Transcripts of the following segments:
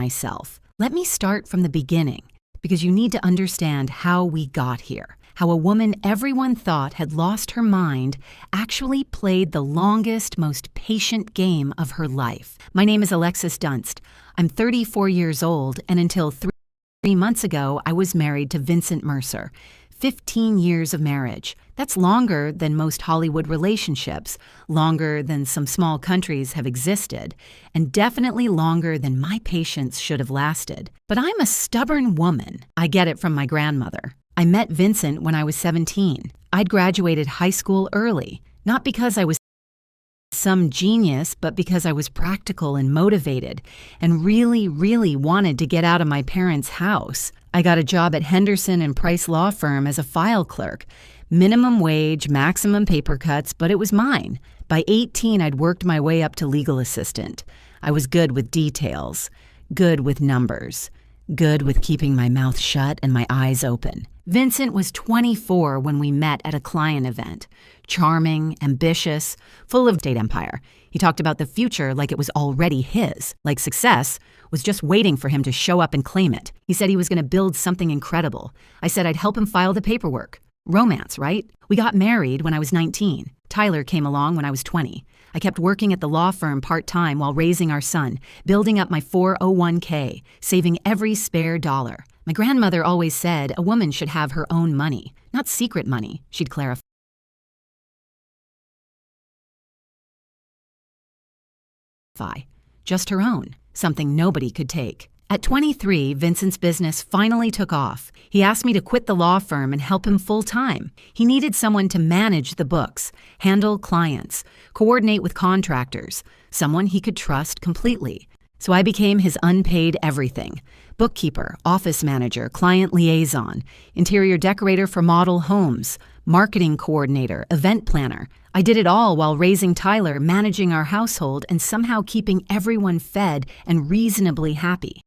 myself. Let me start from the beginning, because you need to understand how we got here. How a woman everyone thought had lost her mind actually played the longest, most patient game of her life. My name is Alexis Dunst. I'm 34 years old, and until 3 months ago, I was married to Vincent Mercer. 15 years of marriage. That's longer than most Hollywood relationships, longer than some small countries have existed, and definitely longer than my patience should have lasted. But I'm a stubborn woman. I get it from my grandmother. I met Vincent when I was 17. I'd graduated high school early, not because I was some genius, but because I was practical and motivated and really wanted to get out of my parents' house. I got a job at Henderson and Price law firm as a file clerk. Minimum wage, maximum paper cuts, but it was mine. By 18, I'd worked my way up to legal assistant. I was good with details, good with numbers, good with keeping my mouth shut and my eyes open. Vincent was 24 when we met at a client event. Charming, ambitious, full of state empire. He talked about the future like it was already his, like success was just waiting for him to show up and claim it. He said he was going to build something incredible. I said I'd help him file the paperwork. Romance, right? We got married when I was 19. Tyler came along when I was 20. I kept working at the law firm part-time while raising our son, building up my 401k, saving every spare dollar. My grandmother always said a woman should have her own money, not secret money, she'd clarify. Just her own, something nobody could take. At 23, Vincent's business finally took off. He asked me to quit the law firm and help him full-time. He needed someone to manage the books, handle clients, coordinate with contractors, someone he could trust completely. So I became his unpaid everything. Bookkeeper, office manager, client liaison, interior decorator for model homes, marketing coordinator, event planner. I did it all while raising Tyler, managing our household, and somehow keeping everyone fed and reasonably happy.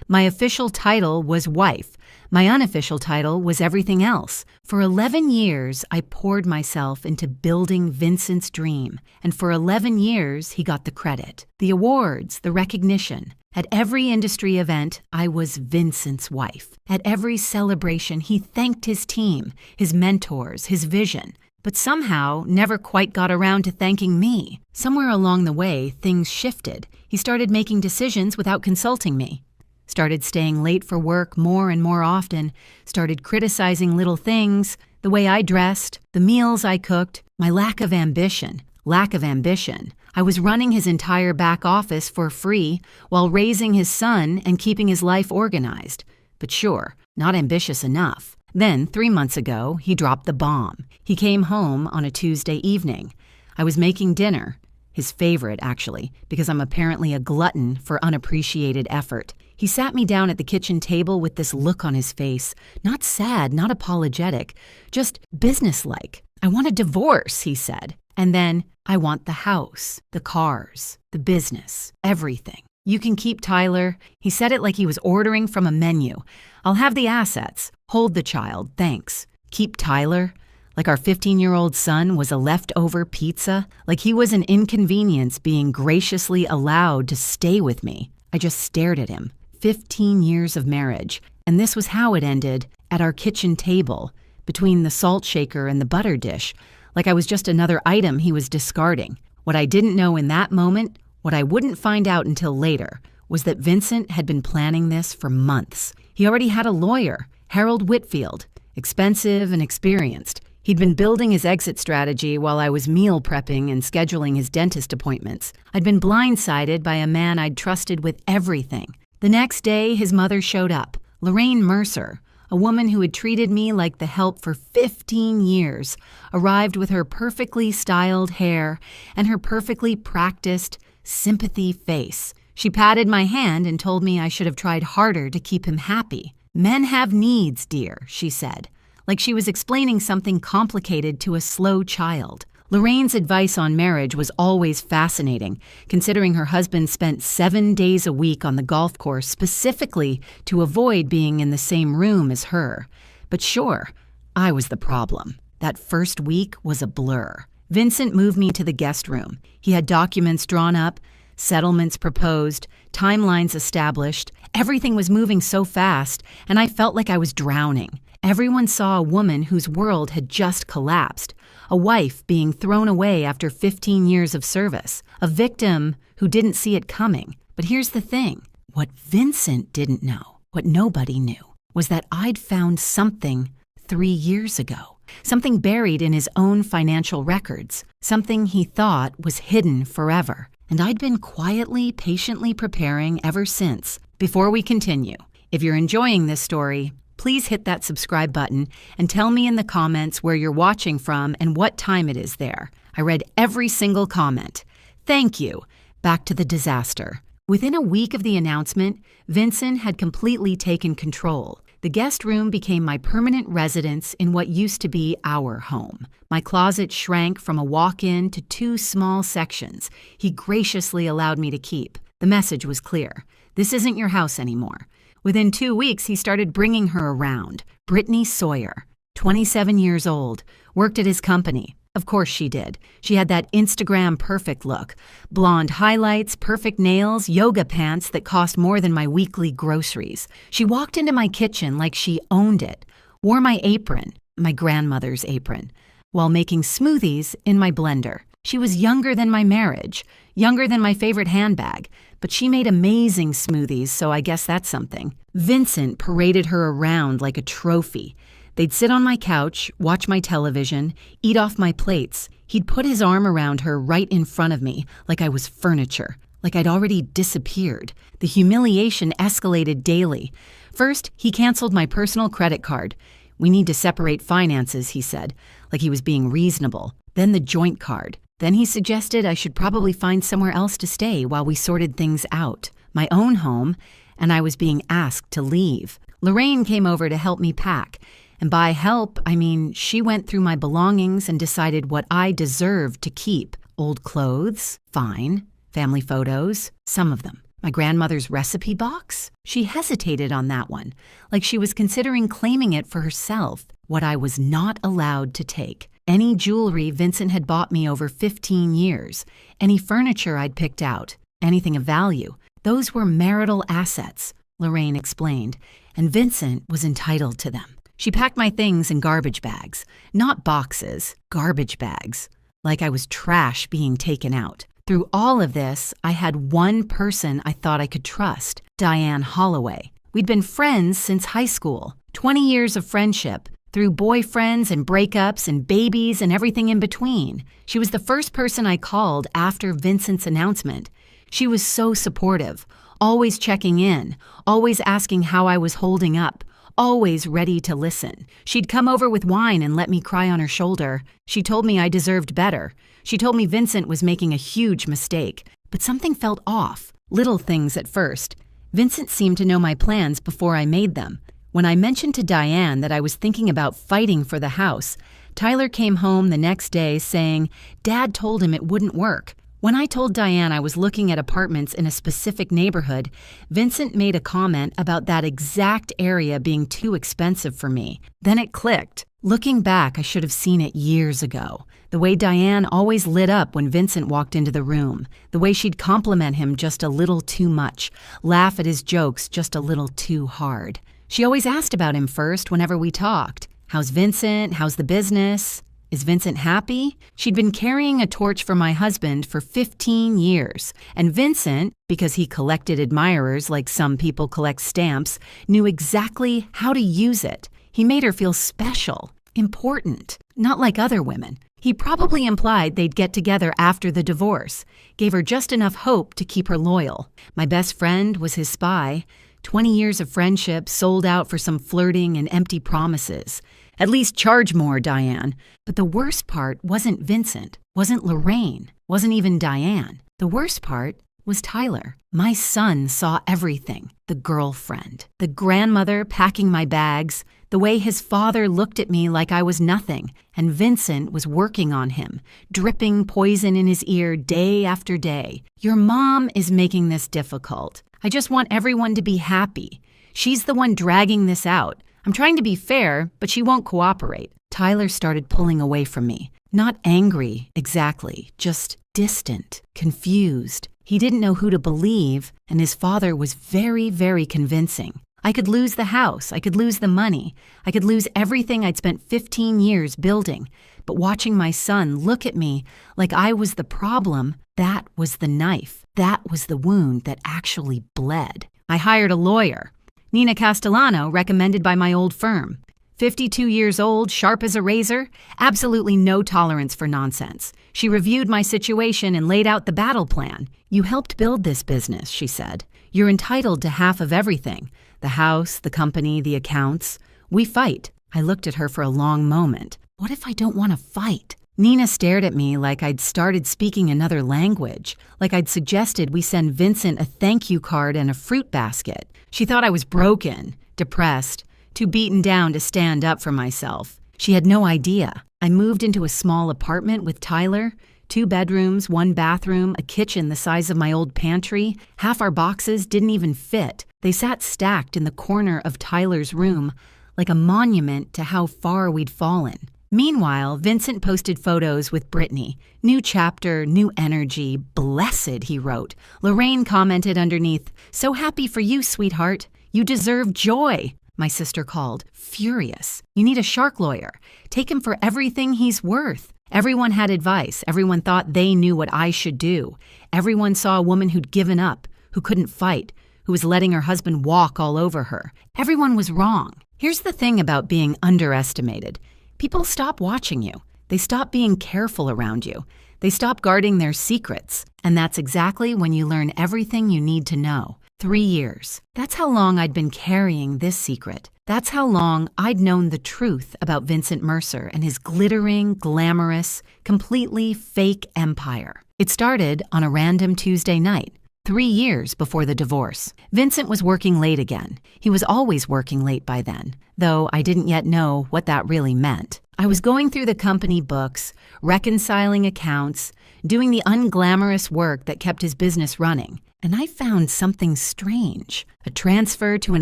My official title was wife. My unofficial title was everything else. For 11 years, I poured myself into building Vincent's dream. And for 11 years, he got the credit, the awards, the recognition. At every industry event, I was Vincent's wife. At every celebration, he thanked his team, his mentors, his vision. But somehow never quite got around to thanking me. Somewhere along the way, things shifted. He started making decisions without consulting me. Started staying late for work more and more often, started criticizing little things, the way I dressed, the meals I cooked, my lack of ambition. I was running his entire back office for free while raising his son and keeping his life organized. But sure, not ambitious enough. Then, 3 months ago, he dropped the bomb. He came home on a Tuesday evening. I was making dinner, his favorite actually, because I'm apparently a glutton for unappreciated effort. He sat me down at the kitchen table with this look on his face, not sad, not apologetic, just businesslike. I want a divorce, he said. And then, I want the house, the cars, the business, everything. You can keep Tyler. He said it like he was ordering from a menu. I'll have the assets. Hold the child, thanks. Keep Tyler? Like our 15-year-old son was a leftover pizza? Like he was an inconvenience being graciously allowed to stay with me? I just stared at him. 15 years of marriage. And this was how it ended, at our kitchen table, between the salt shaker and the butter dish, like I was just another item he was discarding. What I didn't know in that moment, what I wouldn't find out until later, was that Vincent had been planning this for months. He already had a lawyer, Harold Whitfield, expensive and experienced. He'd been building his exit strategy while I was meal prepping and scheduling his dentist appointments. I'd been blindsided by a man I'd trusted with everything. The next day, his mother showed up, Lorraine Mercer, a woman who had treated me like the help for 15 years, arrived with her perfectly styled hair and her perfectly practiced sympathy face. She patted my hand and told me I should have tried harder to keep him happy. Men have needs, dear, she said, like she was explaining something complicated to a slow child. Lorraine's advice on marriage was always fascinating, considering her husband spent 7 days a week on the golf course specifically to avoid being in the same room as her. But sure, I was the problem. That first week was a blur. Vincent moved me to the guest room. He had documents drawn up, settlements proposed, timelines established. Everything was moving so fast, and I felt like I was drowning. Everyone saw a woman whose world had just collapsed, a wife being thrown away after 15 years of service, a victim who didn't see it coming. But here's the thing. What Vincent didn't know, what nobody knew, was that I'd found something 3 years ago. Something buried in his own financial records. Something he thought was hidden forever. And I'd been quietly, patiently preparing ever since. Before we continue, if you're enjoying this story, please hit that subscribe button and tell me in the comments where you're watching from and what time it is there. I read every single comment. Thank you. Back to the disaster. Within a week of the announcement, Vincent had completely taken control. The guest room became my permanent residence in what used to be our home. My closet shrank from a walk-in to 2 small sections he graciously allowed me to keep. The message was clear. This isn't your house anymore. Within 2 weeks, he started bringing her around. Brittany Sawyer, 27 years old, worked at his company. Of course she did. She had that Instagram perfect look. Blonde highlights, perfect nails, yoga pants that cost more than my weekly groceries. She walked into my kitchen like she owned it, wore my apron, my grandmother's apron, while making smoothies in my blender. She was younger than my marriage, younger than my favorite handbag, but she made amazing smoothies, so I guess that's something. Vincent paraded her around like a trophy. They'd sit on my couch, watch my television, eat off my plates. He'd put his arm around her right in front of me, like I was furniture, like I'd already disappeared. The humiliation escalated daily. First, he canceled my personal credit card. We need to separate finances, he said, like he was being reasonable. Then the joint card. Then he suggested I should probably find somewhere else to stay while we sorted things out. My own home, and I was being asked to leave. Lorraine came over to help me pack. And by help, I mean she went through my belongings and decided what I deserved to keep. Old clothes, fine. Family photos, some of them. My grandmother's recipe box? She hesitated on that one, like she was considering claiming it for herself. What I was not allowed to take. Any jewelry Vincent had bought me over 15 years. Any furniture I'd picked out. Anything of value. Those were marital assets, Lorraine explained, and Vincent was entitled to them. She packed my things in garbage bags. Not boxes, garbage bags. Like I was trash being taken out. Through all of this, I had one person I thought I could trust, Diane Holloway. We'd been friends since high school. 20 years of friendship, through boyfriends and breakups and babies and everything in between. She was the first person I called after Vincent's announcement. She was so supportive, always checking in, always asking how I was holding up. Always ready to listen. She'd come over with wine and let me cry on her shoulder. She told me I deserved better. She told me Vincent was making a huge mistake. But something felt off. Little things at first. Vincent seemed to know my plans before I made them. When I mentioned to Diane that I was thinking about fighting for the house, Tyler came home the next day saying Dad told him it wouldn't work. When I told Diane I was looking at apartments in a specific neighborhood, Vincent made a comment about that exact area being too expensive for me. Then it clicked. Looking back, I should have seen it years ago. The way Diane always lit up when Vincent walked into the room. The way she'd compliment him just a little too much, laugh at his jokes just a little too hard. She always asked about him first whenever we talked. How's Vincent? How's the business? Is Vincent happy? She'd been carrying a torch for my husband for 15 years. And Vincent, because he collected admirers like some people collect stamps, knew exactly how to use it. He made her feel special, important, not like other women. He probably implied they'd get together after the divorce, gave her just enough hope to keep her loyal. My best friend was his spy. 20 years of friendship sold out for some flirting and empty promises. At least charge more, Diane. But the worst part wasn't Vincent, wasn't Lorraine, wasn't even Diane. The worst part was Tyler. My son saw everything. The girlfriend, the grandmother packing my bags, the way his father looked at me like I was nothing, and Vincent was working on him, dripping poison in his ear day after day. Your mom is making this difficult. I just want everyone to be happy. She's the one dragging this out. I'm trying to be fair, but she won't cooperate. Tyler started pulling away from me. Not angry, exactly, just distant, confused. He didn't know who to believe, and his father was very, very convincing. I could lose the house, I could lose the money, I could lose everything I'd spent 15 years building. But watching my son look at me like I was the problem, that was the knife. That was the wound that actually bled. I hired a lawyer, Nina Castellano, recommended by my old firm. 52 years old, sharp as a razor, absolutely no tolerance for nonsense. She reviewed my situation and laid out the battle plan. "You helped build this business," she said. "You're entitled to half of everything. The house, the company, the accounts. We fight." I looked at her for a long moment. What if I don't want to fight? Nina stared at me like I'd started speaking another language, like I'd suggested we send Vincent a thank you card and a fruit basket. She thought I was broken, depressed, too beaten down to stand up for myself. She had no idea. I moved into a small apartment with Tyler, 2 bedrooms, 1 bathroom, a kitchen the size of my old pantry. Half our boxes didn't even fit. They sat stacked in the corner of Tyler's room, like a monument to how far we'd fallen. Meanwhile, Vincent posted photos with Brittany. "New chapter, new energy, blessed," he wrote. Lorraine commented underneath, "So happy for you, sweetheart. You deserve joy." My sister called, furious. "You need a shark lawyer. Take him for everything he's worth." Everyone had advice. Everyone thought they knew what I should do. Everyone saw a woman who'd given up, who couldn't fight, who was letting her husband walk all over her. Everyone was wrong. Here's the thing about being underestimated. People stop watching you. They stop being careful around you. They stop guarding their secrets. And that's exactly when you learn everything you need to know. 3 years. That's how long I'd been carrying this secret. That's how long I'd known the truth about Vincent Mercer and his glittering, glamorous, completely fake empire. It started on a random Tuesday night, 3 years before the divorce. Vincent was working late again. He was always working late by then, though I didn't yet know what that really meant. I was going through the company books, reconciling accounts, doing the unglamorous work that kept his business running, and I found something strange. A transfer to an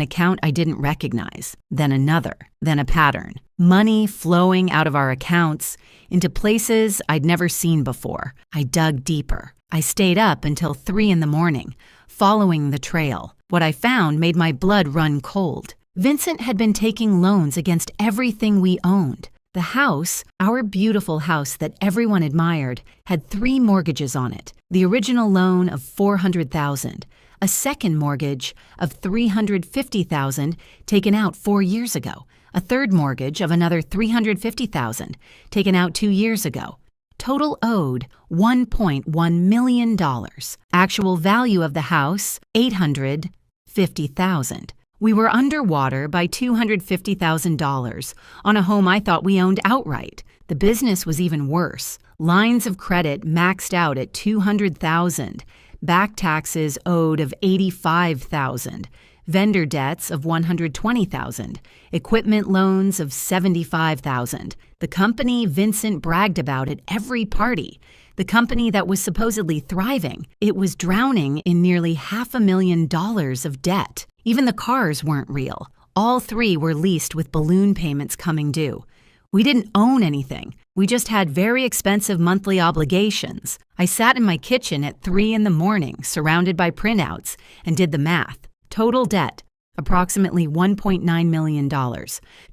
account I didn't recognize, then another, then a pattern. Money flowing out of our accounts into places I'd never seen before. I dug deeper. I stayed up until 3 in the morning, following the trail. What I found made my blood run cold. Vincent had been taking loans against everything we owned. The house, our beautiful house that everyone admired, had 3 mortgages on it. The original loan of $400,000, a second mortgage of $350,000 taken out 4 years ago, a third mortgage of another $350,000 taken out 2 years ago. Total owed $1.1 million. Actual value of the house, $850,000. We were underwater by $250,000 on a home I thought we owned outright. The business was even worse. Lines of credit maxed out at $200,000, back taxes owed of $85,000, vendor debts of $120,000, equipment loans of $75,000. The company Vincent bragged about at every party, the company that was supposedly thriving, it was drowning in nearly $500,000 of debt. Even the cars weren't real. All 3 were leased with balloon payments coming due. We didn't own anything. We just had very expensive monthly obligations. I sat in my kitchen at 3 in the morning, surrounded by printouts, and did the math. Total debt, approximately $1.9 million.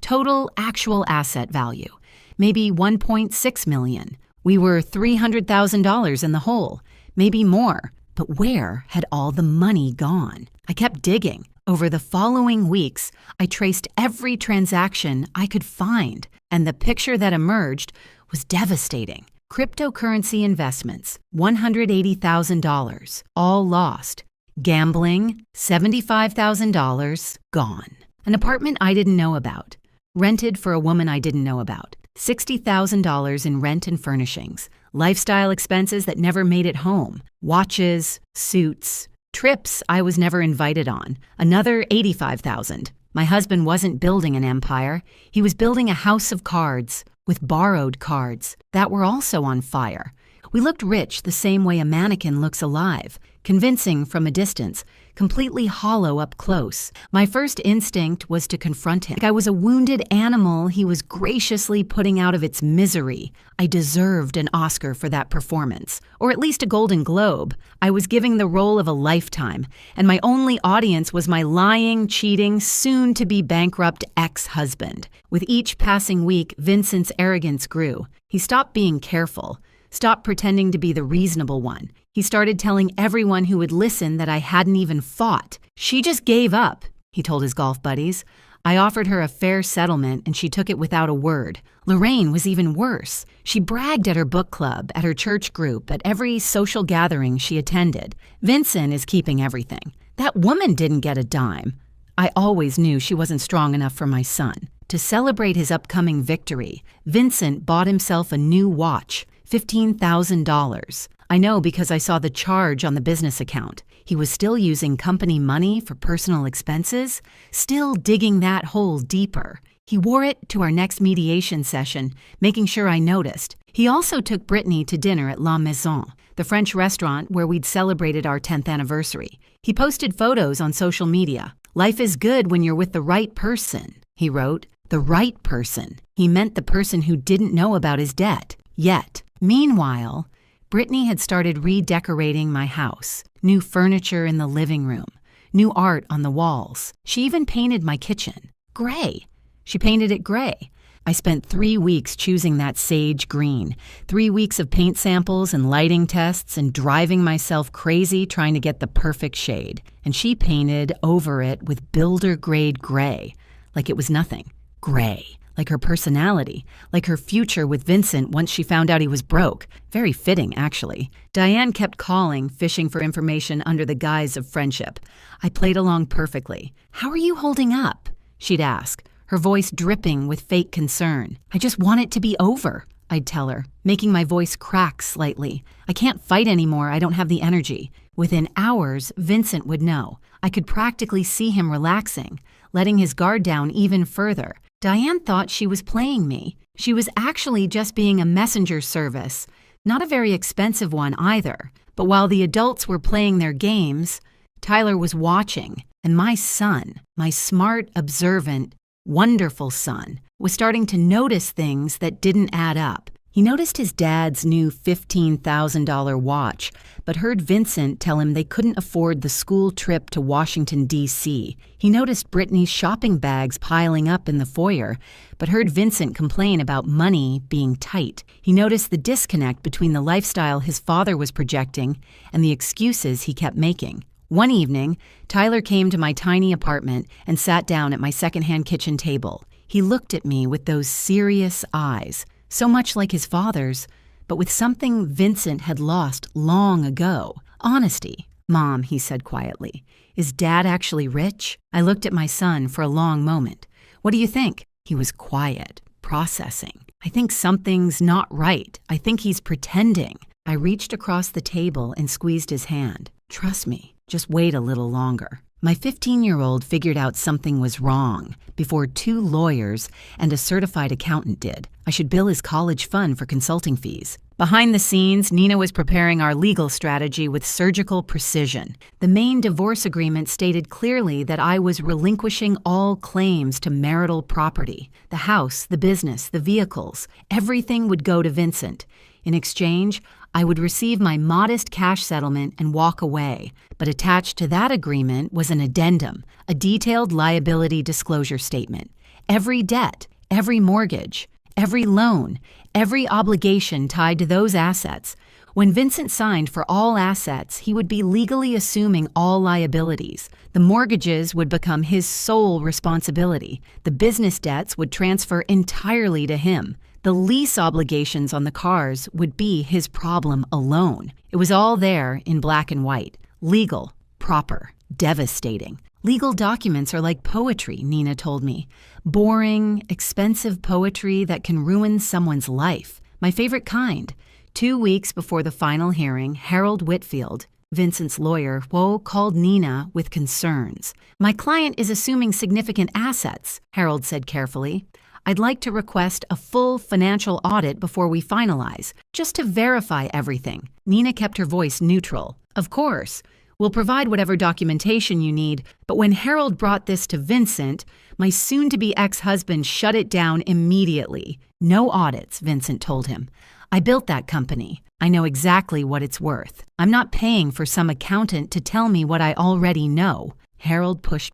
Total actual asset value, maybe $1.6 million. We were $300,000 in the hole, maybe more. But where had all the money gone? I kept digging. Over the following weeks, I traced every transaction I could find, and the picture that emerged was devastating. Cryptocurrency investments, $180,000, all lost. Gambling, $75,000, gone. An apartment I didn't know about, rented for a woman I didn't know about. $60,000 in rent and furnishings. Lifestyle expenses that never made it home. Watches, suits, trips I was never invited on. Another $85,000. My husband wasn't building an empire. He was building a house of cards with borrowed cards that were also on fire. We looked rich the same way a mannequin looks alive, convincing from a distance, completely hollow up close. My first instinct was to confront him. Like I was a wounded animal he was graciously putting out of its misery. I deserved an Oscar for that performance, or at least a Golden Globe. I was giving the role of a lifetime, and my only audience was my lying, cheating, soon-to-be bankrupt ex-husband. With each passing week, Vincent's arrogance grew. He stopped being careful, stopped pretending to be the reasonable one. He started telling everyone who would listen that I hadn't even fought. She just gave up, he told his golf buddies. I offered her a fair settlement, and she took it without a word. Lorraine was even worse. She bragged at her book club, at her church group, at every social gathering she attended. Vincent is keeping everything. That woman didn't get a dime. I always knew she wasn't strong enough for my son. To celebrate his upcoming victory, Vincent bought himself a new watch, $15,000. I know because I saw the charge on the business account. He was still using company money for personal expenses, still digging that hole deeper. He wore it to our next mediation session, making sure I noticed. He also took Brittany to dinner at La Maison, the French restaurant where we'd celebrated our 10th anniversary. He posted photos on social media. "Life is good when you're with the right person," he wrote. The right person. He meant the person who didn't know about his debt, yet. Meanwhile, Brittany had started redecorating my house. New furniture in the living room, new art on the walls. She even painted my kitchen. Gray. She painted it gray. I spent 3 weeks choosing that sage green, 3 weeks of paint samples and lighting tests and driving myself crazy trying to get the perfect shade. And she painted over it with builder-grade gray, like it was nothing. Gray. Like her personality, like her future with Vincent once she found out he was broke. Very fitting, actually. Diane kept calling, fishing for information under the guise of friendship. I played along perfectly. "How are you holding up?" she'd ask, her voice dripping with fake concern. "I just want it to be over," I'd tell her, making my voice crack slightly. "I can't fight anymore, I don't have the energy." Within hours, Vincent would know. I could practically see him relaxing, letting his guard down even further. Diane thought she was playing me. She was actually just being a messenger service, not a very expensive one either. But while the adults were playing their games, Tyler was watching, and my son, my smart, observant, wonderful son, was starting to notice things that didn't add up. He noticed his dad's new $15,000 watch, but heard Vincent tell him they couldn't afford the school trip to Washington, D.C. He noticed Brittany's shopping bags piling up in the foyer, but heard Vincent complain about money being tight. He noticed the disconnect between the lifestyle his father was projecting and the excuses he kept making. One evening, Tyler came to my tiny apartment and sat down at my secondhand kitchen table. He looked at me with those serious eyes, so much like his father's, but with something Vincent had lost long ago. Honesty. "Mom," he said quietly, "is Dad actually rich?" I looked at my son for a long moment. "What do you think?" He was quiet, processing. "I think something's not right. I think he's pretending." I reached across the table and squeezed his hand. "Trust me, just wait a little longer." My 15-year-old figured out something was wrong before 2 lawyers and a certified accountant did. I should bill his college fund for consulting fees. Behind the scenes, Nina was preparing our legal strategy with surgical precision. The main divorce agreement stated clearly that I was relinquishing all claims to marital property. The house, the business, the vehicles, everything would go to Vincent. In exchange, I would receive my modest cash settlement and walk away. But attached to that agreement was an addendum, a detailed liability disclosure statement. Every debt, every mortgage, every loan, every obligation tied to those assets. When Vincent signed for all assets, he would be legally assuming all liabilities. The mortgages would become his sole responsibility. The business debts would transfer entirely to him. The lease obligations on the cars would be his problem alone. It was all there in black and white. Legal, proper, devastating. Legal documents are like poetry, Nina told me. Boring, expensive poetry that can ruin someone's life. My favorite kind. 2 weeks before the final hearing, Harold Whitfield, Vincent's lawyer, called Nina with concerns. "My client is assuming significant assets," Harold said carefully. "I'd like to request a full financial audit before we finalize, just to verify everything." Nina kept her voice neutral. "Of course. We'll provide whatever documentation you need, but when Harold brought this to Vincent, my soon-to-be ex-husband shut it down immediately. No audits, Vincent told him. I built that company. I know exactly what it's worth. I'm not paying for some accountant to tell me what I already know. Harold pushed